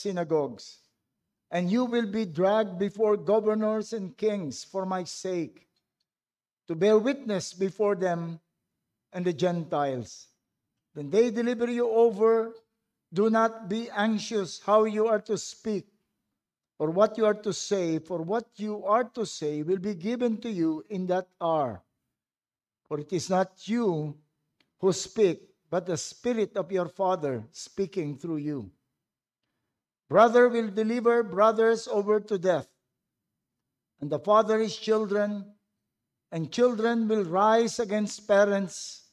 synagogues, and you will be dragged before governors and kings for my sake, to bear witness before them and the Gentiles. When they deliver you over, do not be anxious how you are to speak or what you are to say, for what you are to say will be given to you in that hour. For it is not you who speak, but the Spirit of your Father speaking through you. Brother will deliver brothers over to death, and the father his children, and children will rise against parents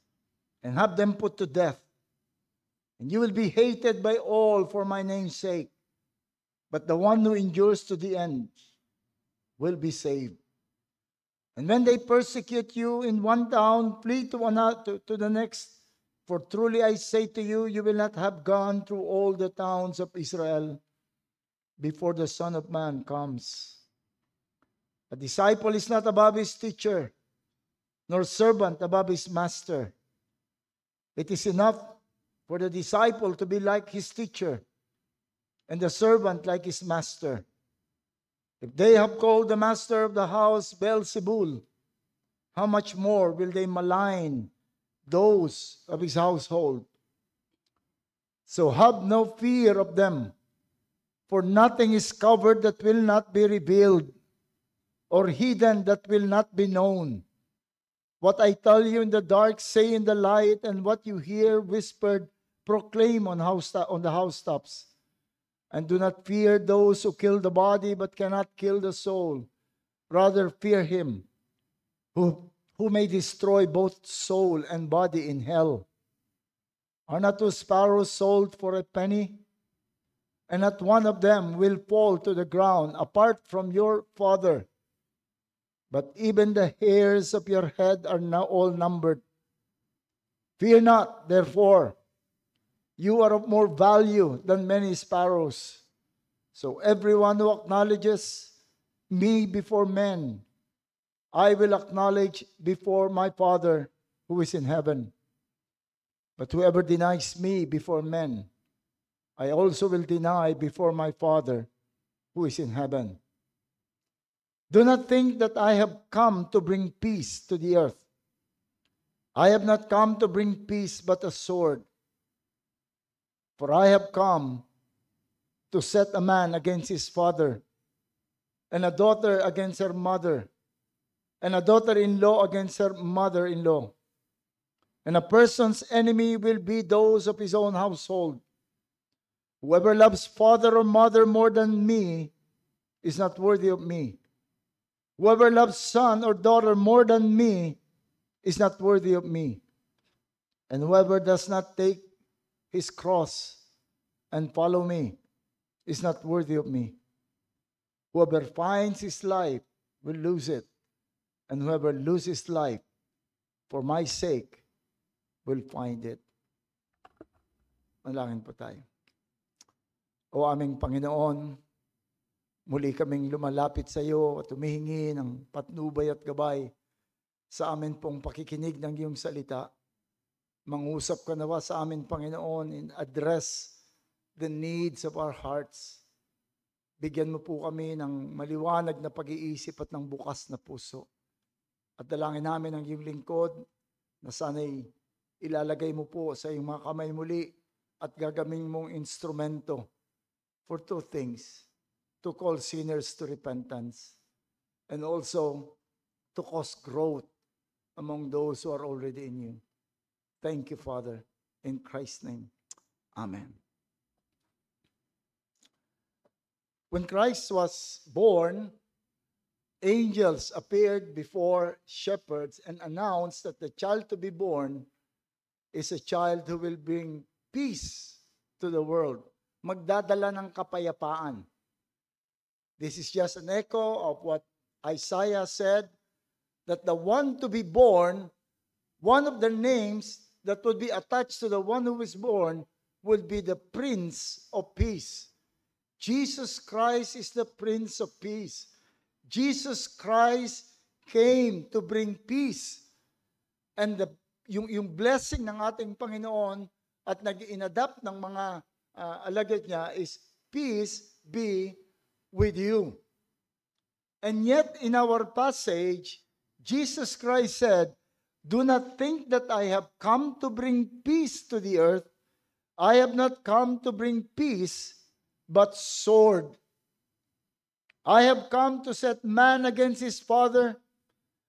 and have them put to death. And you will be hated by all for my name's sake, but the one who endures to the end will be saved. And when they persecute you in one town, flee to the next. For truly I say to you, you will not have gone through all the towns of Israel before the Son of Man comes. A disciple is not above his teacher, nor servant above his master. It is enough for the disciple to be like his teacher, and the servant like his master. If they have called the master of the house Beelzebul, how much more will they malign those of his household? So have no fear of them, for nothing is covered that will not be revealed, or hidden that will not be known. What I tell you in the dark, say in the light, and what you hear whispered, proclaim on the housetops. And do not fear those who kill the body, but cannot kill the soul. Rather fear him who may destroy both soul and body in hell. Are not two sparrows sold for a penny? And not one of them will fall to the ground apart from your Father. But even the hairs of your head are now all numbered. Fear not, therefore. You are of more value than many sparrows. So everyone who acknowledges me before men, I will acknowledge before my Father who is in heaven. But whoever denies me before men, I also will deny before my Father who is in heaven. Do not think that I have come to bring peace to the earth. I have not come to bring peace but a sword. For I have come to set a man against his father, and a daughter against her mother, and a daughter-in-law against her mother-in-law. And a person's enemy will be those of his own household. Whoever loves father or mother more than me is not worthy of me. Whoever loves son or daughter more than me is not worthy of me. And whoever does not take his cross and follow me is not worthy of me. Whoever finds his life will lose it, and whoever loses life for my sake will find it. Manalangin po tayo. O aming Panginoon, muli kaming lumalapit sa iyo at humihingi ng patnubay at gabay sa amin pong pakikinig ng iyong salita. Mangusap ka nawa sa amin, Panginoon, and address the needs of our hearts. Bigyan mo po kami ng maliwanag na pag-iisip at ng bukas na puso. At dalangin namin ang iyong lingkod na sana'y ilalagay mo po sa iyong mga kamay muli at gagamin mong instrumento for two things: to call sinners to repentance and also to cause growth among those who are already in you. Thank you, Father. In Christ's name, amen. When Christ was born, angels appeared before shepherds and announced that the child to be born is a child who will bring peace to the world. Magdadala ng kapayapaan. This is just an echo of what Isaiah said, that the one to be born, one of the names that would be attached to the one who is born would be the Prince of Peace. Jesus Christ is the Prince of Peace. Jesus Christ came to bring peace. And yung blessing ng ating Panginoon at nag-inadapt ng mga alagad niya is peace be with you. And yet in our passage, Jesus Christ said, do not think that I have come to bring peace to the earth. I have not come to bring peace, but sword. I have come to set man against his father,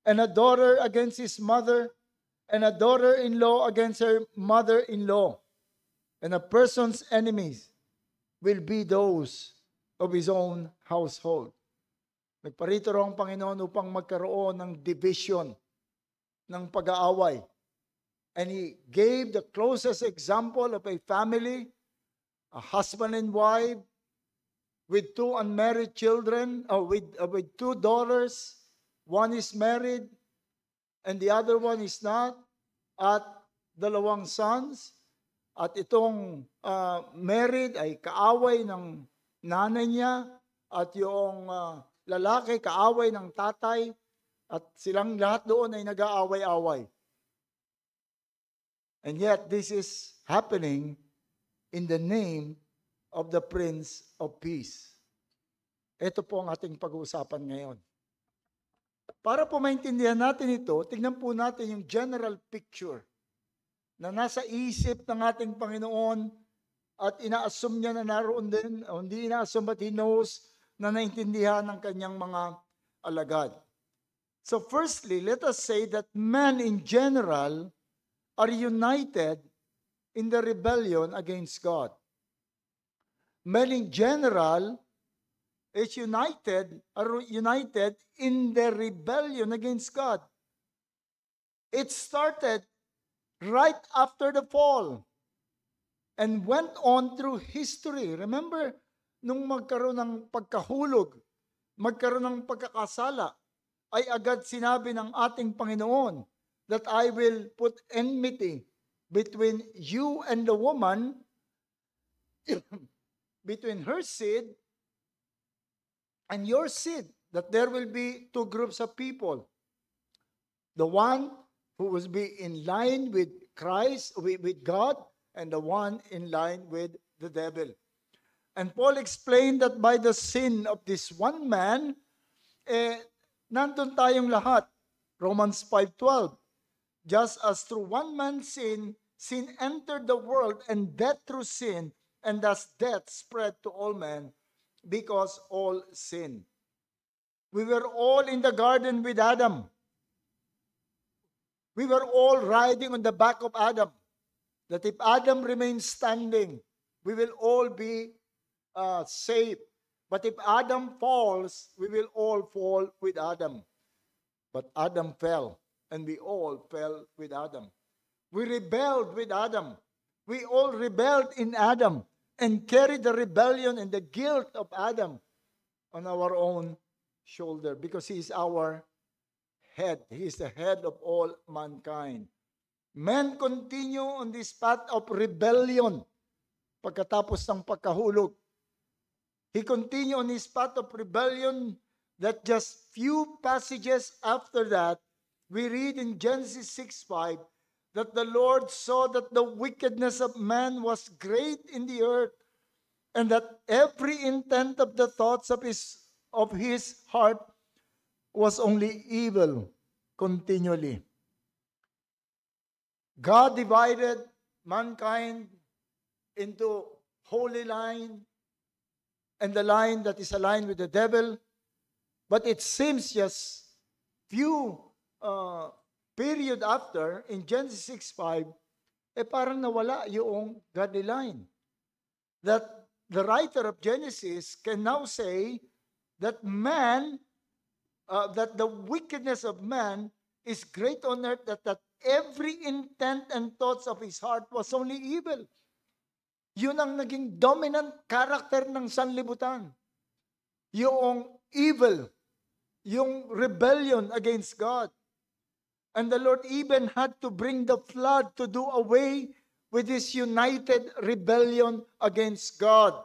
and a daughter against his mother, and a daughter-in-law against her mother-in-law. And a person's enemies will be those of his own household. Nagparito raw ang Panginoon upang magkaroon ng division, ng pag-aaway. And He gave the closest example of a family, a husband and wife, with two unmarried children, with two daughters. One is married, and the other one is not, at dalawang sons. At itong married ay kaaway ng nanay niya, at yung lalaki kaaway ng tatay, at silang lahat doon ay nag-aaway-away. And yet this is happening in the name of the Prince of Peace. Ito po ang ating pag-uusapan ngayon. Para po maintindihan natin ito, tingnan po natin yung general picture na nasa isip ng ating Panginoon at ina-assume niya na naroon din, o hindi ina-assume but He knows na naintindihan ng kanyang mga alagad. So firstly, let us say that men in general are united in the rebellion against God. Men in general are united in the rebellion against God. It started right after the fall and went on through history. Remember, nung magkaroon ng pagkahulog, magkaroon ng pagkakasala, ay agad sinabi ng ating Panginoon that I will put enmity between you and the woman, between her seed and your seed, that there will be two groups of people. The one who will be in line with Christ, with God, and the one in line with the devil. And Paul explained that by the sin of this one man, nandun tayong lahat. Romans 5:12. Just as through one man's sin entered the world, and death through sin, and thus death spread to all men, because all sin. We were all in the garden with Adam. We were all riding on the back of Adam. That if Adam remains standing, we will all be saved. But if Adam falls, we will all fall with Adam. But Adam fell, and we all fell with Adam. We rebelled with Adam. We all rebelled in Adam and carried the rebellion and the guilt of Adam on our own shoulder, because he is our head. He is the head of all mankind. Men continue on this path of rebellion pagkatapos ng pagkahulog. He continued on his path of rebellion that just few passages after that, we read in Genesis 6:5 that the Lord saw that the wickedness of man was great in the earth, and that every intent of the thoughts of his heart was only evil continually. God divided mankind into holy line and the line that is aligned with the devil. But it seems just few period after, in Genesis 6:5, parang nawala yung godly line. That the writer of Genesis can now say that man, that the wickedness of man is great on earth, that every intent and thoughts of his heart was only evil. Yun ang naging dominant character ng sanlibutan. Yung evil, yung rebellion against God. And the Lord even had to bring the flood to do away with this united rebellion against God.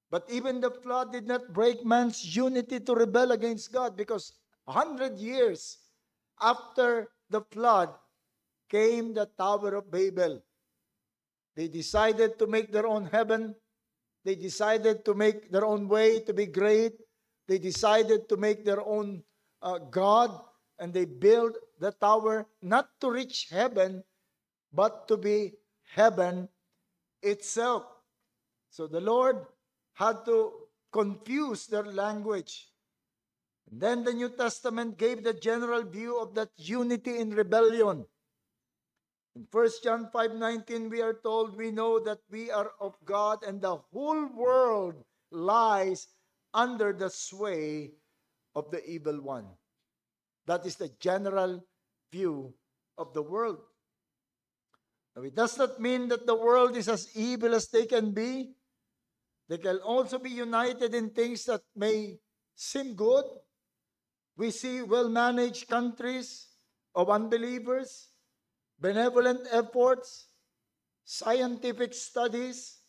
But even the flood did not break man's unity to rebel against God, because 100 years after the flood came the Tower of Babel. They decided to make their own heaven, They decided to make their own way to be great. They decided to make their own God, and they built the tower not to reach heaven, but to be heaven itself. So the Lord had to confuse their language. And then the New Testament gave the general view of that unity in rebellion. In 1 John 5:19, we are told, we know that we are of God and the whole world lies under the sway of the evil one. That is the general view of the world. Now, it does not mean that the world is as evil as they can be. They can also be united in things that may seem good. We see well-managed countries of unbelievers, benevolent efforts, scientific studies,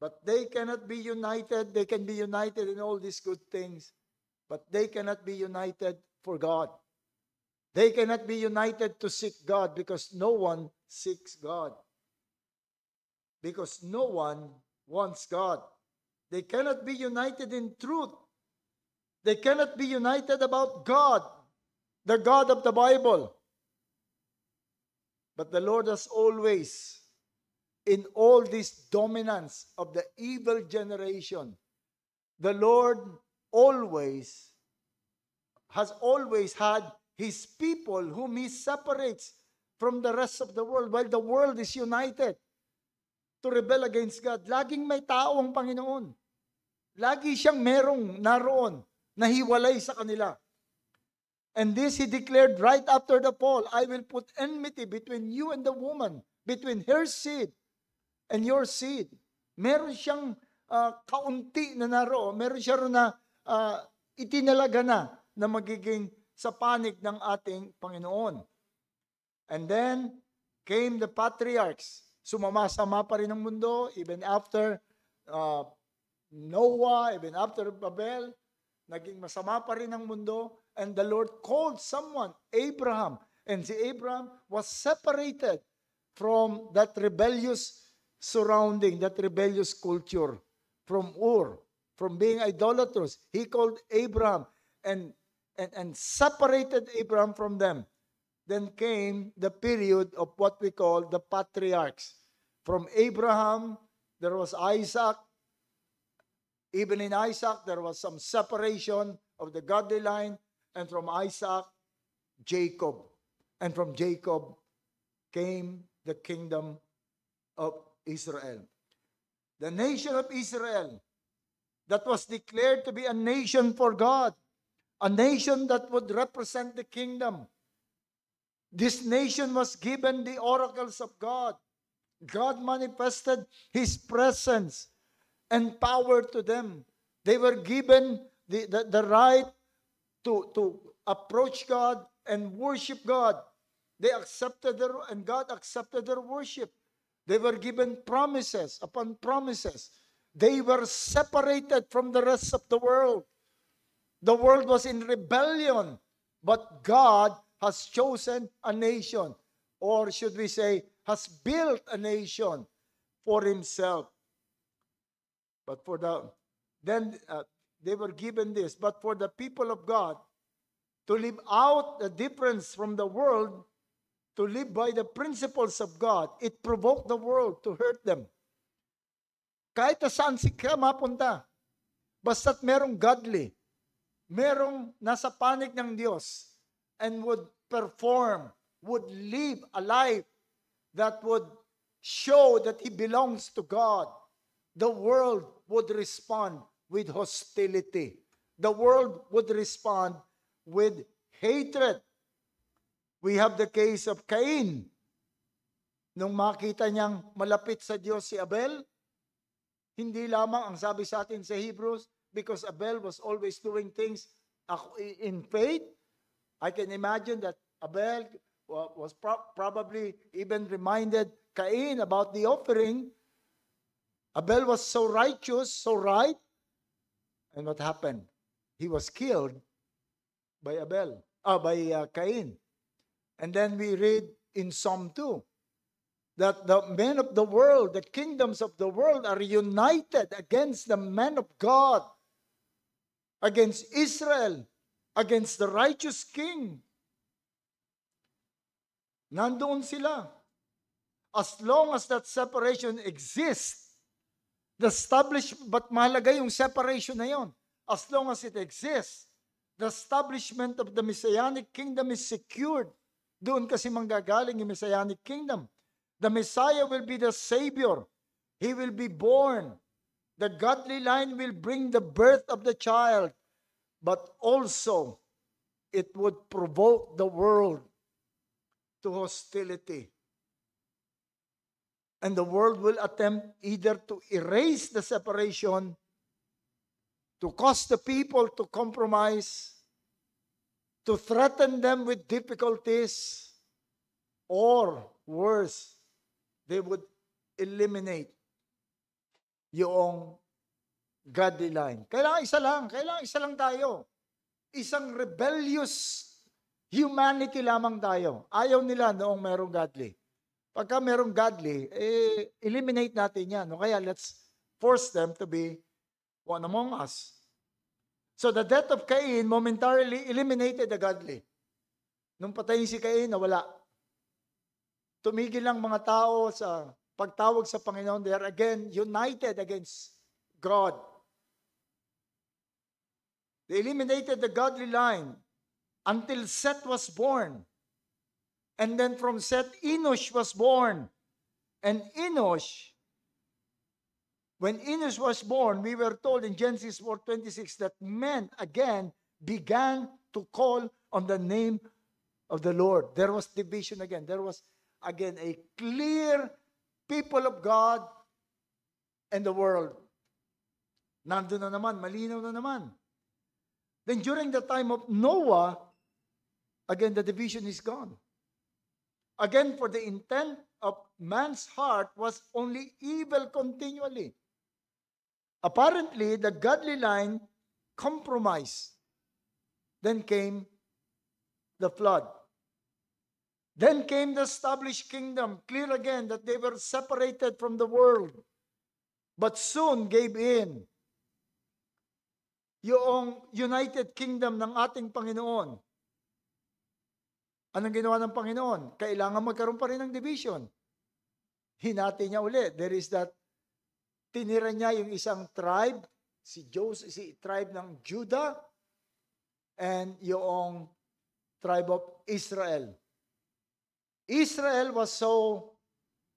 but they cannot be united. They can be united in all these good things, but they cannot be united for God. They cannot be united to seek God because no one seeks God. Because no one wants God. They cannot be united in truth. They cannot be united about God, the God of the Bible. But the Lord has always, in all this dominance of the evil generation, the Lord has always had His people whom He separates from the rest of the world while the world is united to rebel against God. Laging may tao ang Panginoon. Lagi siyang merong naroon na hiwalay sa kanila. And this He declared right after the fall, I will put enmity between you and the woman, between her seed and your seed. Meron siyang kaunti na naroon. Meron siya rin na itinalaga na magiging sa panig ng ating Panginoon. And then came the patriarchs. Sumama-sama pa rin ang mundo even after Noah, even after Babel. Naging masama pa rin ang mundo. And the Lord called someone, Abraham. And si Abraham was separated from that rebellious surrounding, that rebellious culture, from Ur, from being idolatrous. He called Abraham and separated Abraham from them. Then came the period of what we call the patriarchs. From Abraham, there was Isaac. Even in Isaac, there was some separation of the godly line. And from Isaac, Jacob. And from Jacob came the kingdom of Israel. The nation of Israel that was declared to be a nation for God. A nation that would represent the kingdom. This nation was given the oracles of God. God manifested His presence and power to them. They were given the right to approach God and worship God. They accepted and God accepted their worship. They were given promises upon promises. They were separated from the rest of the world. The world was in rebellion, but God has chosen a nation, or should we say, has built a nation for Himself. But they were given this. But for the people of God to live out the difference from the world, to live by the principles of God, it provoked the world to hurt them. Kahit saan sila mapunta, basta't merong godly, merong nasa panig ng Diyos, and would perform, would live a life that would show that he belongs to God, the world would respond with hostility. The world would respond with hatred. We have the case of Cain. Nung makita niyang malapit sa Diyos si Abel, hindi lamang ang sabi sa atin sa Hebrews, because Abel was always doing things in faith. I can imagine that Abel was probably even reminded Cain about the offering. Abel was so righteous, so right. And what happened? He was killed by Cain. And then we read in Psalm 2, that the men of the world, the kingdoms of the world are united against the men of God, against Israel, against the righteous king. Nandoon sila. As long as that separation exists, the but mahalaga yung separation na yon. As long as it exists, the establishment of the Messianic kingdom is secured. Doon kasi manggagaling yung Messianic kingdom. The Messiah will be the Savior. He will be born. The godly line will bring the birth of the child. But also, it would provoke the world to hostility. And the world will attempt either to erase the separation, to cause the people to compromise, to threaten them with difficulties, or worse, they would eliminate yung godly line. Kailangan isa lang tayo. Isang rebellious humanity lamang tayo. Ayaw nila noong merong godly. Pagka merong godly, eliminate natin yan. O kaya let's force them to be one among us. So the death of Cain momentarily eliminated the godly. Nung patayin si Cain, nawala. Tumigil lang mga tao sa pagtawag sa Panginoon. They are again united against God. They eliminated the godly line until Seth was born. And then from Seth, Enosh was born. And Enosh, when Enosh was born, we were told in Genesis 4:26 that men again began to call on the name of the Lord. There was division again. There was again a clear people of God and the world. Nandun na naman, malinaw na naman. Then during the time of Noah, again the division is gone. Again, for the intent of man's heart was only evil continually. Apparently, the godly line compromised. Then came the flood. Then came the established kingdom. Clear again that they were separated from the world, but soon gave in. Yung United Kingdom ng ating Panginoon. Anong ginawa ng Panginoon? Kailangan magkaroon pa rin ng division. Hinati niya ulit. There is that, tinira niya yung isang tribe, si tribe ng Judah, and yung tribe of Israel. Israel was so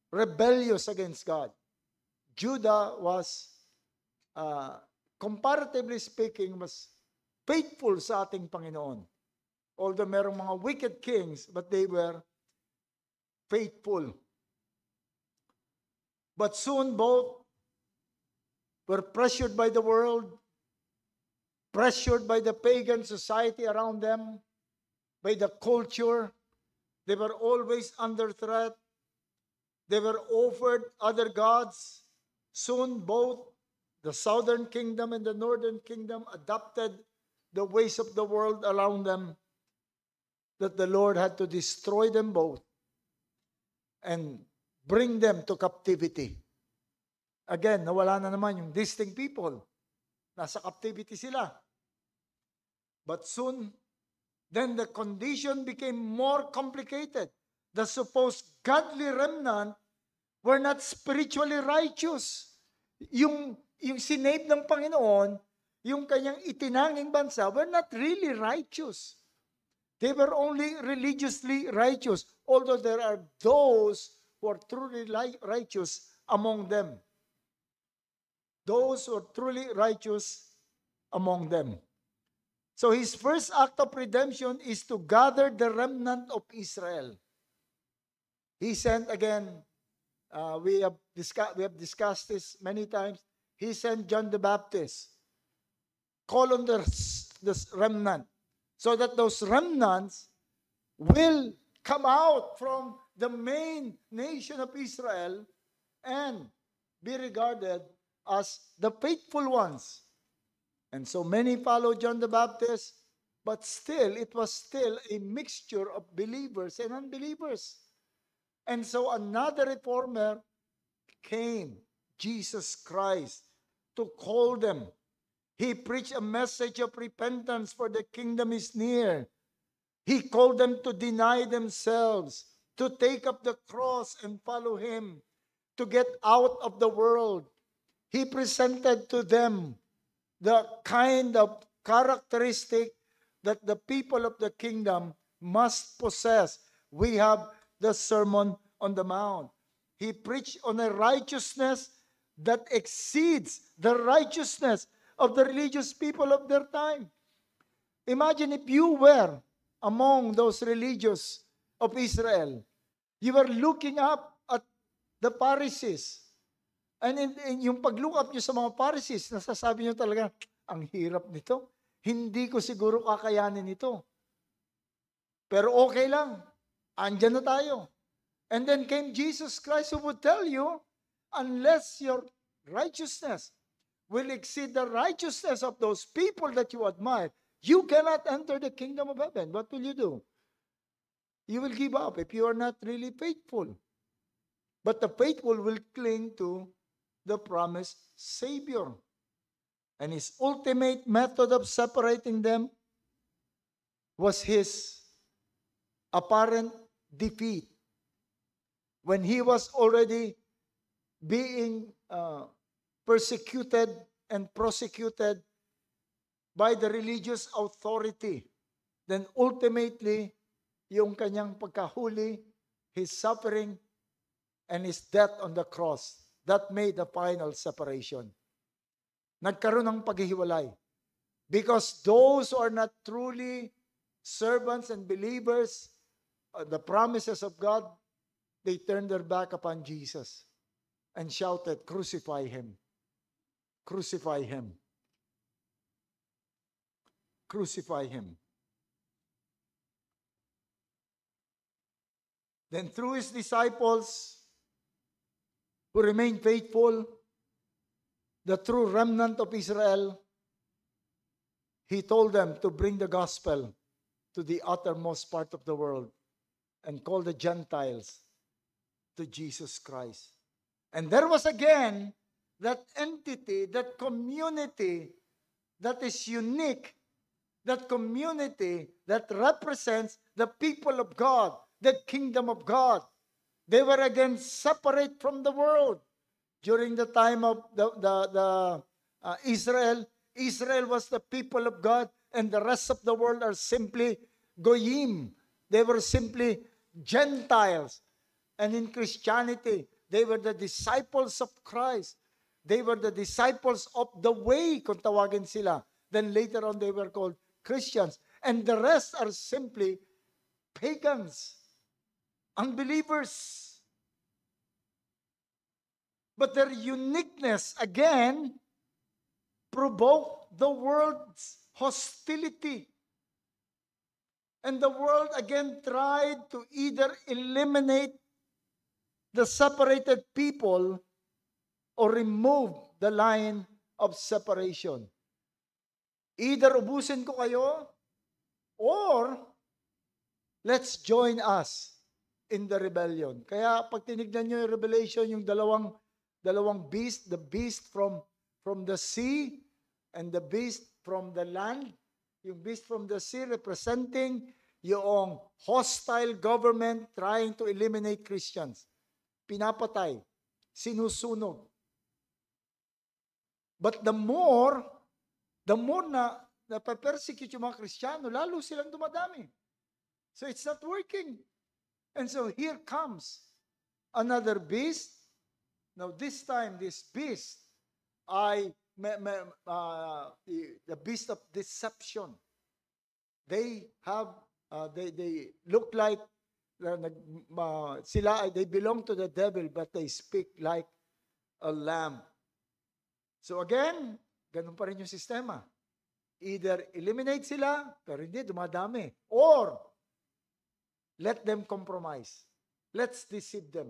rebellious against God. Judah was, comparatively speaking, was faithful sa ating Panginoon. Although merong mga wicked kings, but they were faithful. But soon both were pressured by the world, pressured by the pagan society around them, by the culture. They were always under threat. They were offered other gods. Soon both the southern kingdom and the northern kingdom adopted the ways of the world around them, that the Lord had to destroy them both and bring them to captivity. Again, nawala na naman yung distinct people. Nasa captivity sila. But soon, then the condition became more complicated. The supposed godly remnant were not spiritually righteous. Yung sinave ng Panginoon, yung kanyang itinanging bansa, were not really righteous. They were only religiously righteous, although there are those who are truly righteous among them. Those who are truly righteous among them. So his first act of redemption is to gather the remnant of Israel. He sent again, we have discussed this many times, he sent John the Baptist, call on the remnant, so that those remnants will come out from the main nation of Israel and be regarded as the faithful ones. And so many followed John the Baptist, but still, it was still a mixture of believers and unbelievers. And so another reformer came, Jesus Christ, to call them. He preached a message of repentance, for the kingdom is near. He called them to deny themselves, to take up the cross and follow him, to get out of the world. He presented to them the kind of characteristic that the people of the kingdom must possess. We have the Sermon on the Mount. He preached on a righteousness that exceeds the righteousness of the religious people of their time. Imagine if you were among those religious of Israel. You were looking up at the Pharisees. And in yung pag-look up nyo sa mga Pharisees, nasasabi nyo talaga, ang hirap nito. Hindi ko siguro kakayanin ito. Pero okay lang. Andyan na tayo. And then came Jesus Christ, who would tell you, unless your righteousness will exceed the righteousness of those people that you admire, you cannot enter the kingdom of heaven. What will you do? You will give up if you are not really faithful. But the faithful will cling to the promised Savior. And his ultimate method of separating them was his apparent defeat. When he was already being persecuted and prosecuted by the religious authority, then ultimately, yung kanyang pagkahuli, his suffering, and his death on the cross, that made the final separation. Nagkaroon ng paghihiwalay. Because those who are not truly servants and believers, the promises of God, they turned their back upon Jesus and shouted, "Crucify him! Crucify him! Crucify him!" Then through his disciples who remained faithful, the true remnant of Israel, he told them to bring the gospel to the uttermost part of the world and call the Gentiles to Jesus Christ. And there was again that entity, that community that is unique, that community that represents the people of God, the kingdom of God. They were again separate from the world. During the time of Israel, Israel was the people of God, and the rest of the world are simply Goyim. They were simply Gentiles. And in Christianity, they were the disciples of Christ. They were the disciples of the way, kung tawagin sila. Then later on, they were called Christians. And the rest are simply pagans, unbelievers. But their uniqueness, again, provoked the world's hostility. And the world again tried to either eliminate the separated people or remove the line of separation. Either ubusin ko kayo, or let's join us in the rebellion. Kaya pag tinignan nyo yung Revelation, yung dalawang beast, the beast from the sea and the beast from the land, yung beast from the sea representing yung hostile government trying to eliminate Christians. Pinapatay, sinusunog. But the more na napapersecute yung mga Kristiyano, lalo silang dumadami. So it's not working. And so here comes another beast. Now this time, this beast, the beast of deception. They have, they look like, they belong to the devil, but they speak like a lamb. So again, ganun pa rin yung sistema. Either eliminate sila, pero hindi, dumadami. Or, let them compromise. Let's deceive them.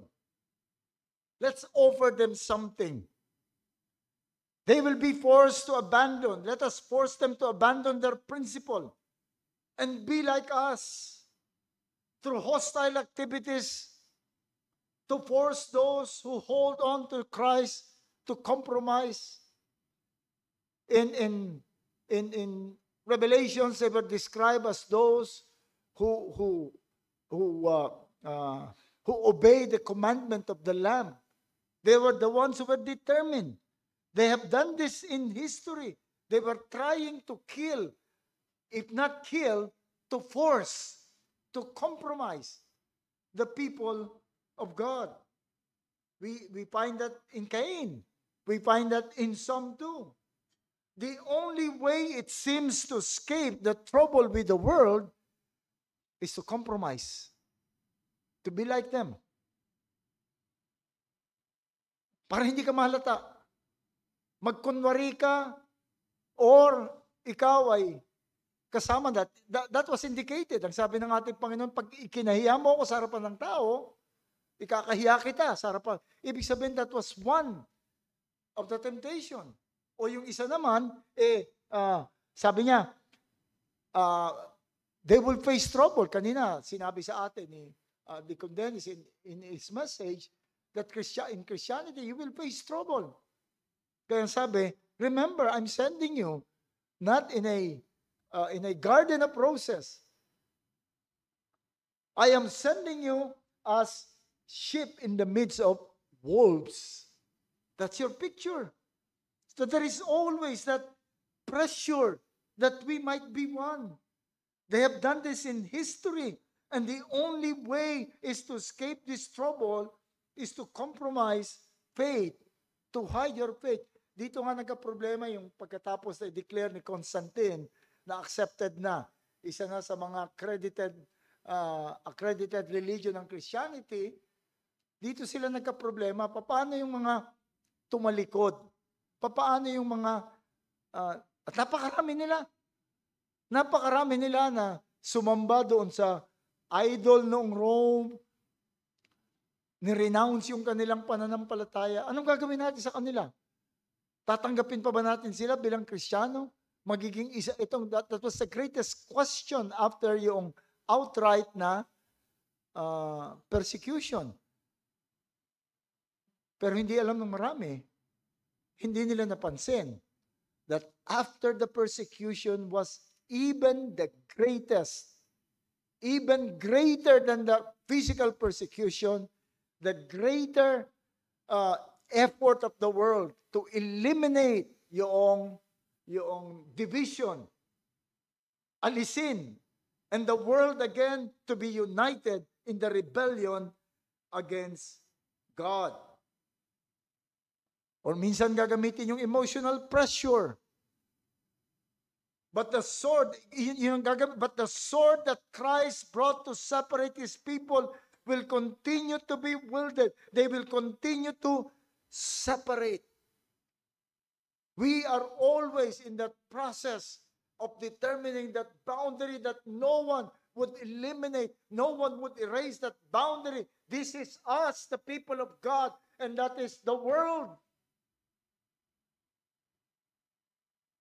Let's offer them something. They will be forced to abandon. Let us force them to abandon their principle and be like us. Through hostile activities, to force those who hold on to Christ to compromise. In Revelations, they were described as those who obey the commandment of the Lamb. They were the ones who were determined. They have done this in history. They were trying to kill, if not kill, to force, to compromise the people of God. We find that in Cain. We find that in Psalm 2. The only way it seems to escape the trouble with the world is to compromise, to be like them. Para hindi ka mahalata. Magkunwari ka, or ikaw ay kasama that. That was indicated. Ang sabi ng ating Panginoon, pag ikinahiya mo ako sa harapan ng tao, ikakahiya kita sa harapan. Ibig sabihin, that was one of the temptation. O yung isa naman, sabi niya, they will face trouble. Kanina, sinabi sa atin ni Deacon Dennis in his message, that in Christianity, you will face trouble. Kaya sabi, remember, I'm sending you not in a garden of roses. I am sending you as sheep in the midst of wolves. That's your picture. So there is always that pressure that we might be one. They have done this in history. And the only way is to escape this trouble is to compromise faith, to hide your faith. Dito nga nagka-problema yung pagkatapos na i-declare ni Constantine na accepted na. Isa na sa mga accredited religion ng Christianity. Dito sila nagka-problema. Paano yung mga tumalikod? Paano yung mga, at napakarami nila na sumamba doon sa idol noong Rome, ni-renounce yung kanilang pananampalataya. Anong gagawin natin sa kanila? Tatanggapin pa ba natin sila bilang Kristiyano? Magiging isa, that was the greatest question after yung outright na persecution. Pero hindi alam ng marami, hindi nila napansin that after the persecution was even the greatest, even greater than the physical persecution, the greater effort of the world to eliminate yung division, alisin, and the world again to be united in the rebellion against God. Or minsan gagamitin yung emotional pressure. But the sword that Christ brought to separate His people will continue to be wielded. They will continue to separate. We are always in that process of determining that boundary that no one would eliminate, no one would erase that boundary. This is us, the people of God, and that is the world.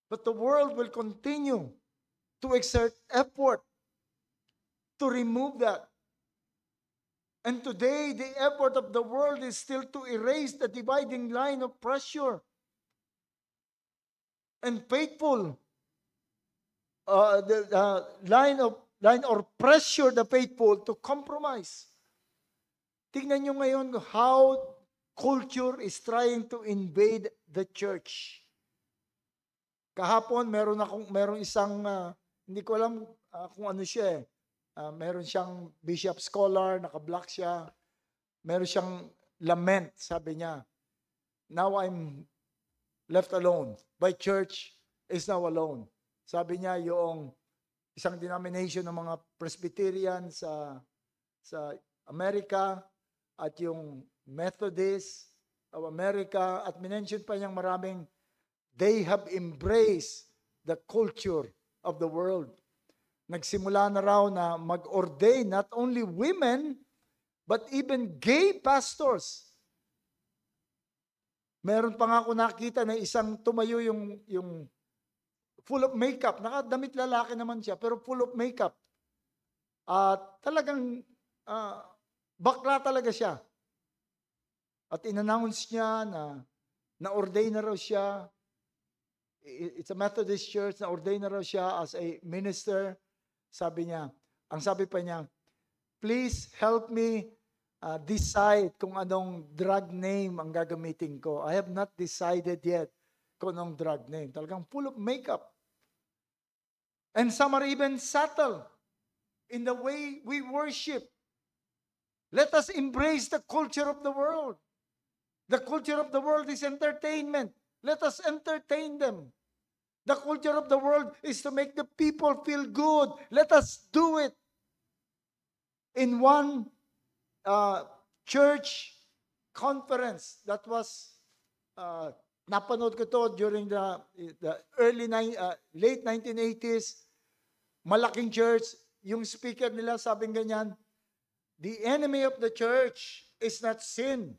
But the world will continue to exert effort to remove that. And today, the effort of the world is still to erase the dividing line of pressure. And faithful, the line or pressure the faithful to compromise. Tingnan nyo ngayon how culture is trying to invade the church. Kahapon, meron isang, hindi ko alam kung ano siya eh. Meron siyang bishop scholar, naka-black siya. Meron siyang lament, sabi niya. Now I'm left alone. My church is now alone. Sabi niya, yung isang denomination ng mga Presbyterian sa Amerika at yung Methodist of America at minention pa niyang maraming they have embraced the culture of the world. Nagsimula na raw na mag-ordain not only women, but even gay pastors. Meron pa nga ako nakita na isang tumayo yung full of makeup. Nakadamit lalaki naman siya, pero full of makeup. At talagang bakla talaga siya. At in-announce niya na-ordain na raw siya. It's a Methodist church, na-ordain na raw siya as a minister. Ang sabi pa niya, please help me decide kung anong drug name ang gagamitin ko. I have not decided yet kung anong drug name. Talagang full of makeup. And some are even subtle in the way we worship. Let us embrace the culture of the world. The culture of the world is entertainment. Let us entertain them. The culture of the world is to make the people feel good. Let us do it. In one church conference that was, napanood ko to during the late 1980s, malaking church, yung speaker nila sabing ganyan, the enemy of the church is not sin.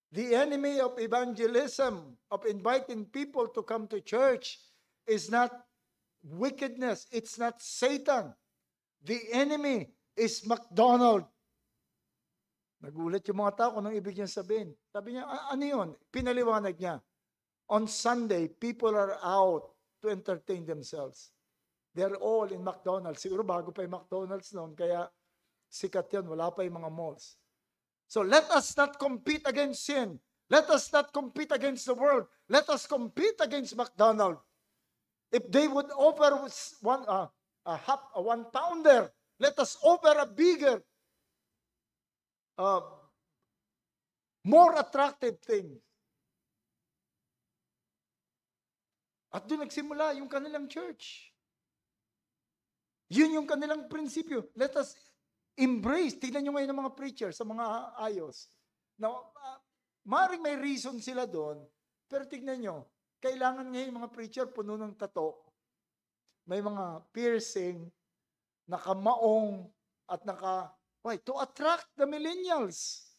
The enemy of evangelism, of inviting people to come to church, is not wickedness. It's not Satan. The enemy is McDonald. Nagulat yung mga tao kung anong ibig niya sabihin. Sabi niya, ano yun? Pinaliwanag niya. On Sunday, people are out to entertain themselves. They're all in McDonald's. Siguro bago pa yung McDonald's noon, kaya sikat yun. Wala pa yung mga malls. So let us not compete against sin. Let us not compete against the world. Let us compete against McDonald's. If they would offer a 1 pounder, let us offer a bigger, more attractive thing. At doon nagsimula yung kanilang church. Yun yung kanilang prinsipyo. Let us embrace. Tignan nyo ngayon ng mga preacher sa mga ayos. Now, maring may reason sila doon, pero tignan nyo, kailangan ngayon mga preacher puno ng tato. May mga piercing, nakamaong, at why? To attract the millennials.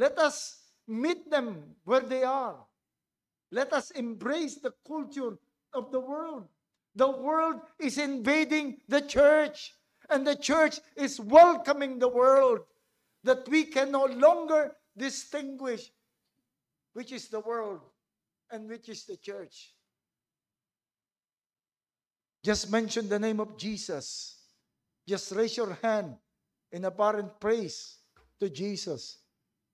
Let us meet them where they are. Let us embrace the culture of the world. The world is invading the church. And the church is welcoming the world, that we can no longer distinguish which is the world and which is the church. Just mention the name of Jesus. Just raise your hand in apparent praise to Jesus.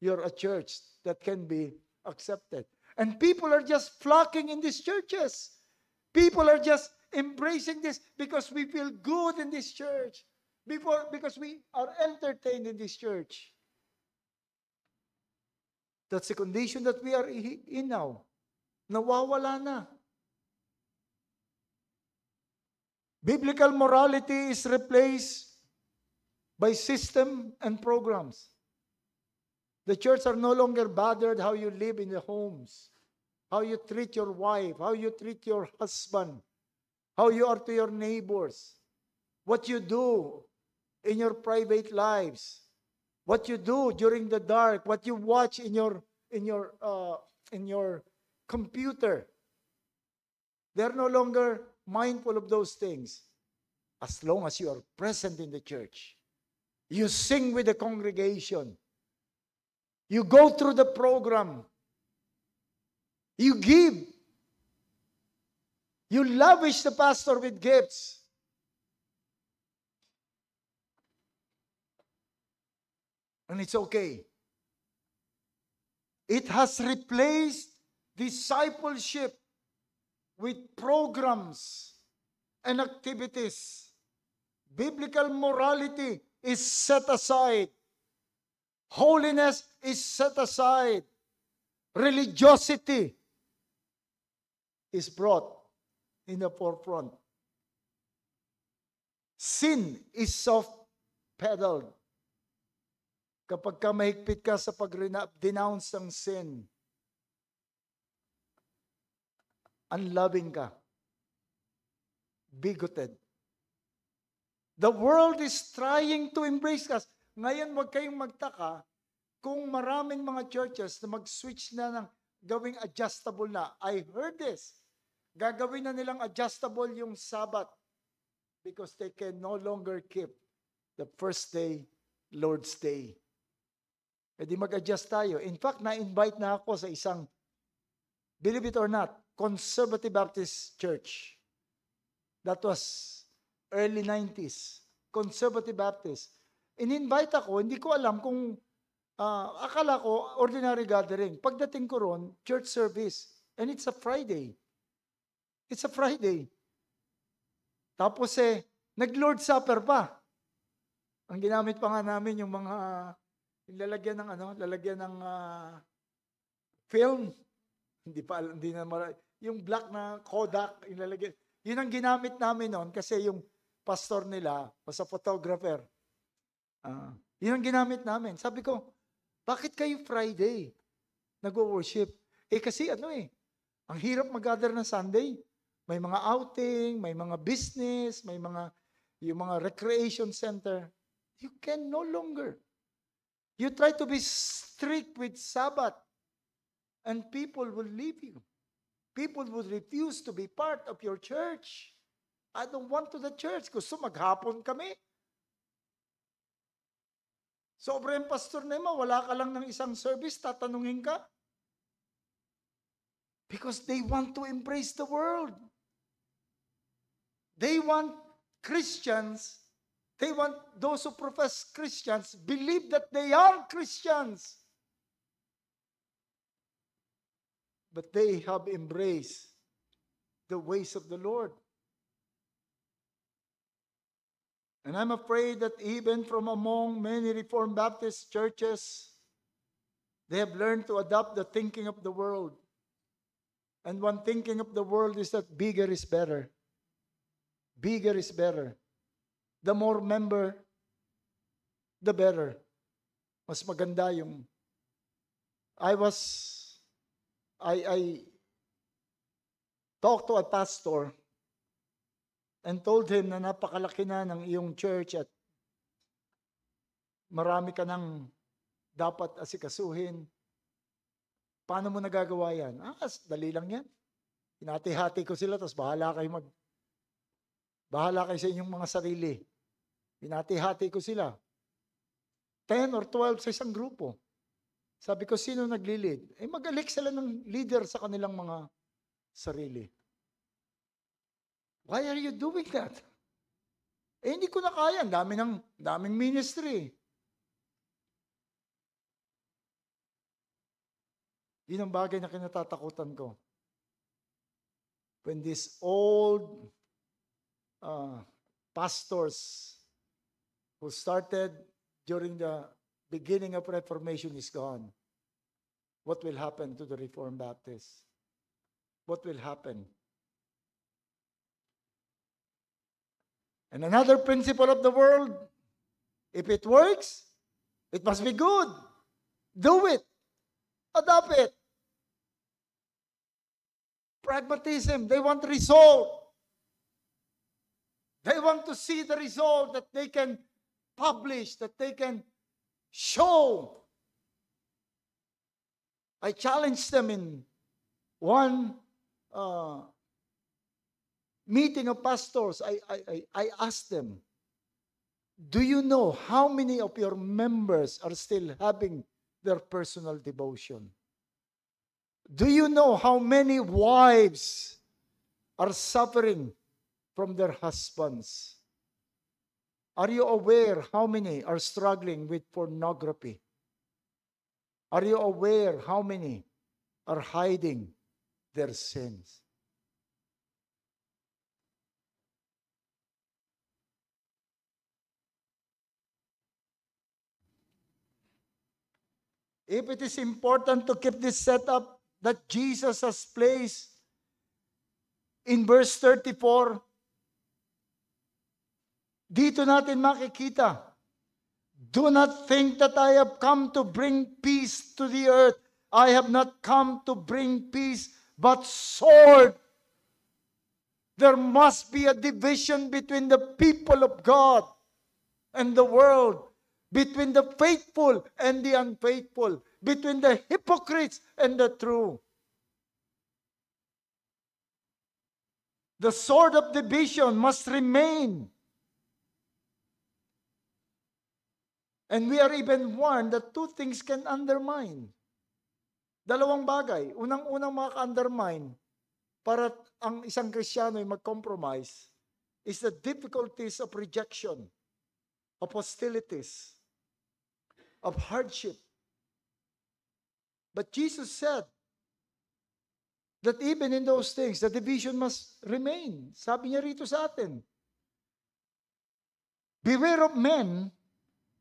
You're a church that can be accepted. And people are just flocking in these churches. People are just embracing this because we feel good in this church. Because we are entertained in this church. That's the condition that we are in now. Nawawala na. Biblical morality is replaced by system and programs. The church are no longer bothered how you live in the homes, how you treat your wife, how you treat your husband, how you are to your neighbors, what you do in your private lives, what you do during the dark, what you watch in your computer. They're no longer mindful of those things. As long as you are present in the church, you sing with the congregation, you go through the program, you give, you lavish the pastor with gifts. And it's okay. It has replaced discipleship with programs and activities. Biblical morality is set aside. Holiness is set aside. Religiosity is brought in the forefront. Sin is soft-pedaled. Kapag ka mahigpit ka sa pag-denounce ng sin, unloving ka, bigoted. The world is trying to embrace us. Ngayon, huwag kayong magtaka kung maraming mga churches na mag-switch na ng gawing adjustable na. I heard this. Gagawin na nilang adjustable yung Sabbath because they can no longer keep the first day, Lord's Day. E di mag-adjust tayo. In fact, na-invite na ako sa isang, believe it or not, Conservative Baptist Church. That was early 90s. Conservative Baptist. In-invite ako, hindi ko alam kung, akala ko, ordinary gathering. Pagdating ko ron, church service. And it's a Friday. It's a Friday. Tapos nag-Lord Supper pa. Ang ginamit pa nga namin yung mga, lalagyan ng lalagyan ng film. Hindi na yung black na Kodak, ilalagay. Yun ang ginamit namin noon kasi yung pastor nila, o sa photographer, yun ang ginamit namin. Sabi ko, bakit kayo Friday nag-worship? Kasi ang hirap mag-gather na Sunday. May mga outing, may mga business, may yung mga recreation center. You can no longer. You try to be strict with Sabbath, and people will leave you. People would refuse to be part of your church. I don't want to the church. Gusto maghapon kami. Sobra yung pastor na wala ka lang ng isang service, tatanungin ka. Because they want to embrace the world. They want Christians, they want those who profess Christians, believe that they are Christians. But they have embraced the ways of the Lord. And I'm afraid that even from among many Reformed Baptist churches, they have learned to adopt the thinking of the world. And one thinking of the world is that bigger is better. Bigger is better. The more member, the better. Mas maganda yung I talked to a pastor and told him na napakalaki na ng iyong church at marami ka nang dapat asikasuhin. Paano mo nagagawa yan? Dali lang yan. Hinati-hati ko sila, tapos bahala kayo sa inyong mga sarili. Hinati-hati ko sila. 10 or 12 sa isang grupo. Sabi ko, sino nagli-lead? Mag-elect sila ng leader sa kanilang mga sarili. Why are you doing that? Hindi ko na kaya. Daming ministry. Yun ang bagay na kinatatakutan ko. When these old pastors who started during the beginning of Reformation is gone, what will happen to the Reformed Baptists? What will happen? And another principle of the world, if it works, it must be good. Do it. Adopt it. Pragmatism, they want result. They want to see the result that they can publish, that they can show. I challenged them in one meeting of pastors. I asked them, do you know how many of your members are still having their personal devotion? Do you know how many wives are suffering from their husbands? Are you aware how many are struggling with pornography? Are you aware how many are hiding their sins? If it is important to keep this setup that Jesus has placed in verse 34, dito natin makikita, do not think that I have come to bring peace to the earth. I have not come to bring peace, but sword. There must be a division between the people of God and the world, between the faithful and the unfaithful, between the hypocrites and the true. The sword of division must remain. And we are even warned that two things can undermine. Dalawang bagay. Unang-unang maka-undermine para ang isang Kristiyano ay mag-compromise is the difficulties of rejection, of hostilities, of hardship. But Jesus said that even in those things, the division must remain. Sabi niya rito sa atin, beware of men,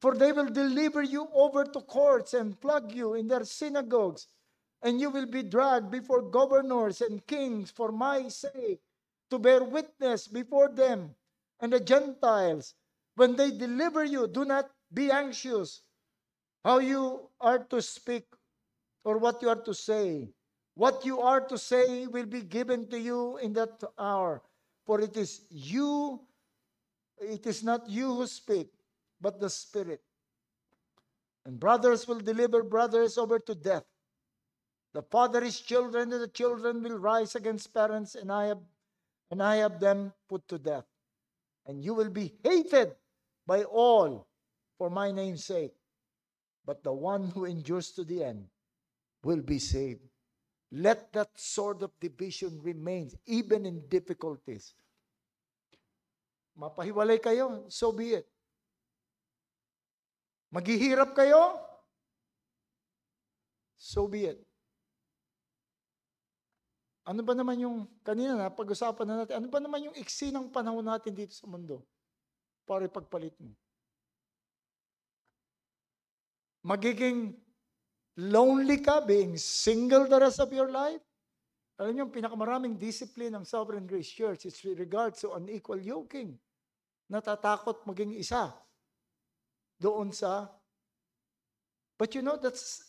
for they will deliver you over to courts and flog you in their synagogues, and you will be dragged before governors and kings for my sake, to bear witness before them and the Gentiles. When they deliver you, do not be anxious how you are to speak or what you are to say. What you are to say will be given to you in that hour. For it is not you who speak, but the Spirit. And brothers will deliver brothers over to death. The father is children, and the children will rise against parents, and I have them put to death. And you will be hated by all for my name's sake. But the one who endures to the end will be saved. Let that sort of division remain even in difficulties. Mapahiwalay kayo, so be it. Maghihirap kayo, so be it. Ano ba naman yung, kanina na, pag-usapan na natin, ano ba naman yung iksi ng panahon natin dito sa mundo? Para ipagpalit mo. Magiging lonely ka, being single the rest of your life? Alam niyo, yung pinakamaraming discipline ng Sovereign Grace Church is with regards to unequal yoking. Natatakot maging isa doon sa, but you know, that's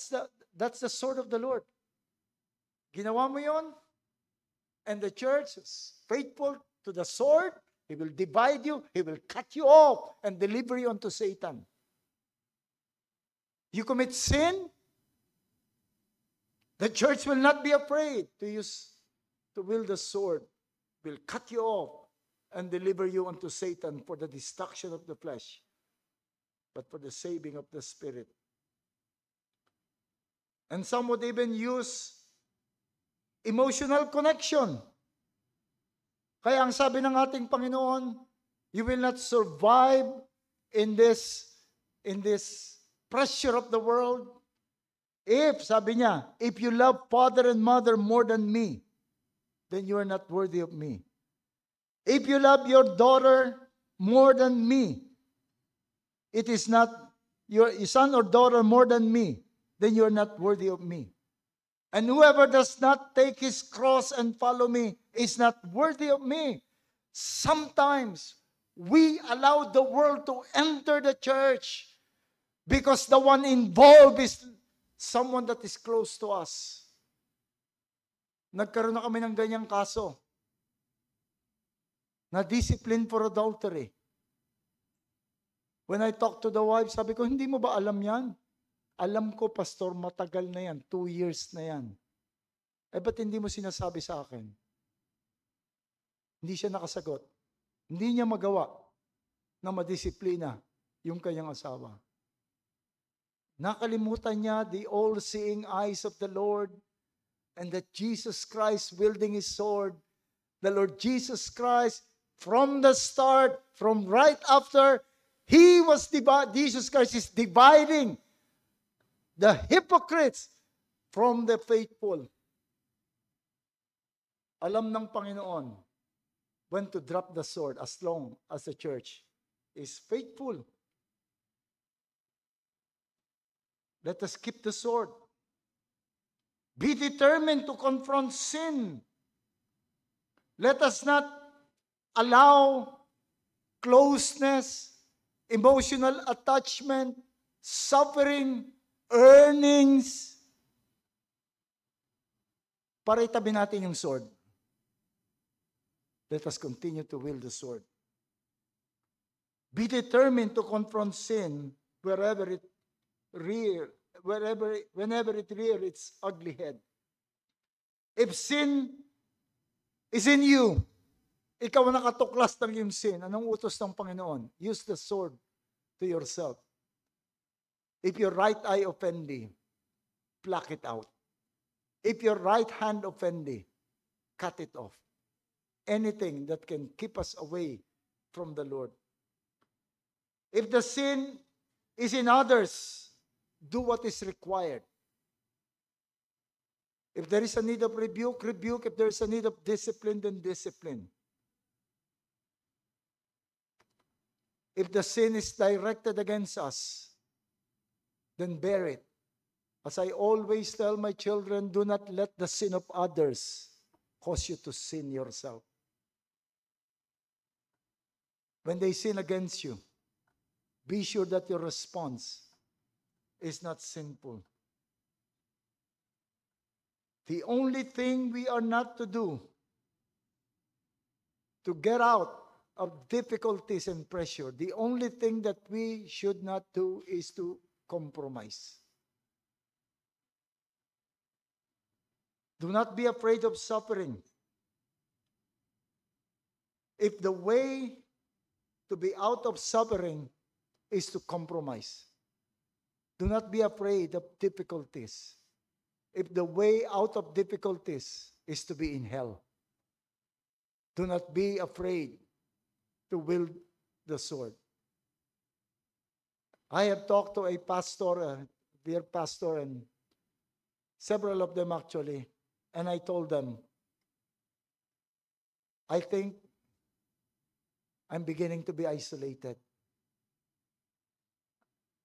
the sword of the Lord. Ginawa mo yon, and the church is faithful to the sword. He will divide you, he will cut you off, and deliver you unto Satan. You commit sin, the church will not be afraid to wield the sword, will cut you off, and deliver you unto Satan for the destruction of the flesh, but for the saving of the spirit. And some would even use emotional connection. Kaya ang sabi ng ating Panginoon, you will not survive in this pressure of the world if, sabi niya, if you love father and mother more than me, then you are not worthy of me. If you love your daughter more than me, it is not your son or daughter more than me, then you are not worthy of me. And whoever does not take his cross and follow me is not worthy of me. Sometimes we allow the world to enter the church because the one involved is someone that is close to us. Nagkaroon na kami ng ganyang kaso. Na discipline for adultery. When I talk to the wife, sabi ko, hindi mo ba alam yan? Alam ko, pastor, matagal na yan. 2 years na yan. Eh, ba't hindi mo sinasabi sa akin? Hindi siya nakasagot. Hindi niya magawa na madisiplina yung kanyang asawa. Nakalimutan niya the all-seeing eyes of the Lord and that Jesus Christ wielding His sword, the Lord Jesus Christ, from the start, from right after, Jesus Christ is dividing the hypocrites from the faithful. Alam ng Panginoon when to drop the sword as long as the church is faithful. Let us keep the sword. Be determined to confront sin. Let us not allow closeness, emotional attachment, suffering, earnings, para itabi natin yung sword. Let us continue to wield the sword. Be determined to confront sin whenever it rears its ugly head. If sin is in you, ikaw ang nakatuklas ng iyong sin, anong utos ng Panginoon? Use the sword to yourself. If your right eye offend thee, pluck it out. If your right hand offend thee, cut it off. Anything that can keep us away from the Lord. If the sin is in others, do what is required. If there is a need of rebuke, rebuke. If there is a need of discipline, then discipline. If the sin is directed against us, then bear it. As I always tell my children, do not let the sin of others cause you to sin yourself. When they sin against you, be sure that your response is not sinful. The only thing we are not to do to get out of difficulties and pressure, the only thing that we should not do is to compromise. Do not be afraid of suffering. If the way to be out of suffering is to compromise, do not be afraid of difficulties. If the way out of difficulties is to be in hell, do not be afraid to wield the sword. I have talked to a pastor, a dear pastor, and several of them actually, and I told them, I think I'm beginning to be isolated.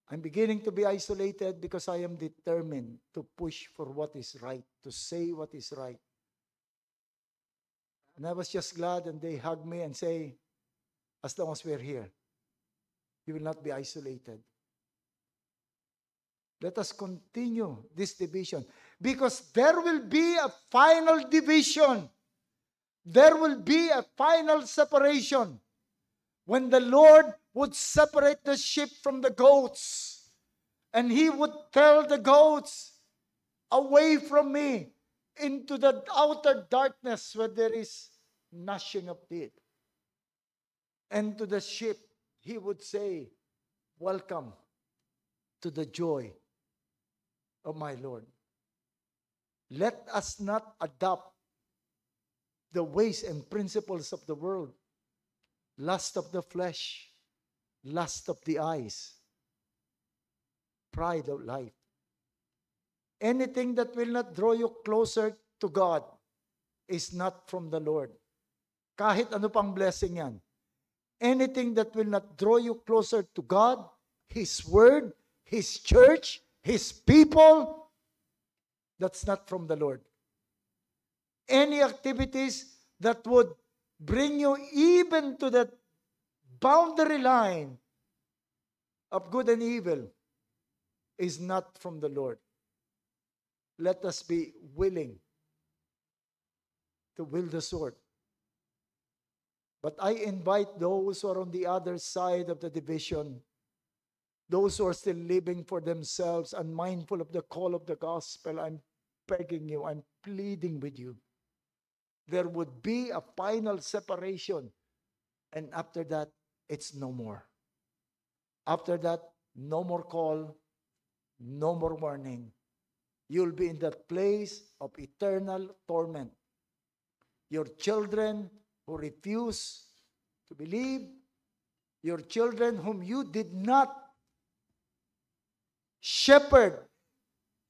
I'm beginning to be isolated because I am determined to push for what is right, to say what is right. And I was just glad, and they hugged me and say, as long as we're here, you will not be isolated. Let us continue this division, because there will be a final division. There will be a final separation when the Lord would separate the sheep from the goats, and he would tell the goats, away from me into the outer darkness where there is gnashing of teeth. And to the sheep, he would say, welcome to the joy of my Lord. Let us not adopt the ways and principles of the world. Lust of the flesh, lust of the eyes, pride of life. Anything that will not draw you closer to God is not from the Lord. Kahit ano pang blessing yan. Anything that will not draw you closer to God, His Word, His church, His people, that's not from the Lord. Any activities that would bring you even to that boundary line of good and evil is not from the Lord. Let us be willing to wield the sword. But I invite those who are on the other side of the division, those who are still living for themselves, unmindful of the call of the gospel, I'm begging you, I'm pleading with you. There would be a final separation, and after that, it's no more. After that, no more call, no more warning. You'll be in that place of eternal torment. Your children who refuse to believe, your children whom you did not shepherd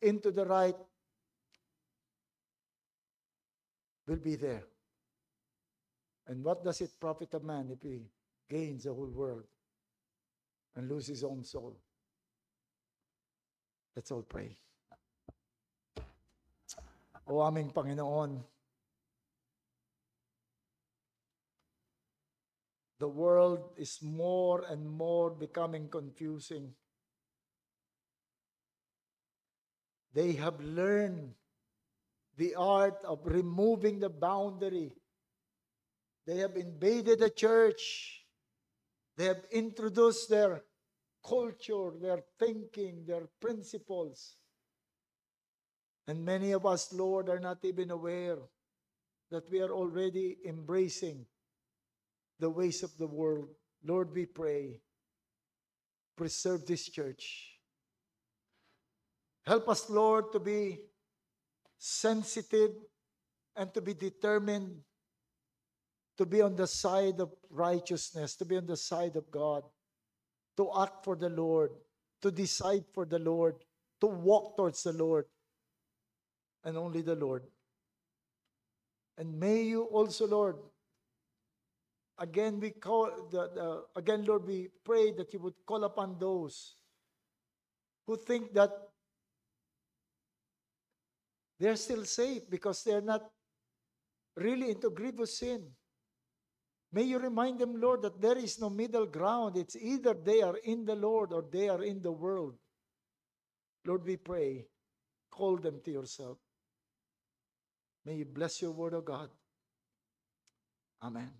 into the right, will be there. And what does it profit a man if he gains the whole world and loses his own soul? Let's all pray. O aming Panginoon, the world is more and more becoming confusing. They have learned the art of removing the boundary. They have invaded the church. They have introduced their culture, their thinking, their principles. And many of us, Lord, are not even aware that we are already embracing the ways of the world. Lord, we pray, preserve this church. Help us, Lord, to be sensitive and to be determined to be on the side of righteousness, to be on the side of God, to act for the Lord, to decide for the Lord, to walk towards the Lord, and only the Lord. And may you also, Lord, again we call again, Lord, we pray that you would call upon those who think that they're still safe because they're not really into grievous sin. May you remind them, Lord, that there is no middle ground. It's either they are in the Lord or they are in the world. Lord, we pray, call them to yourself. May you bless your word, O God. Amen.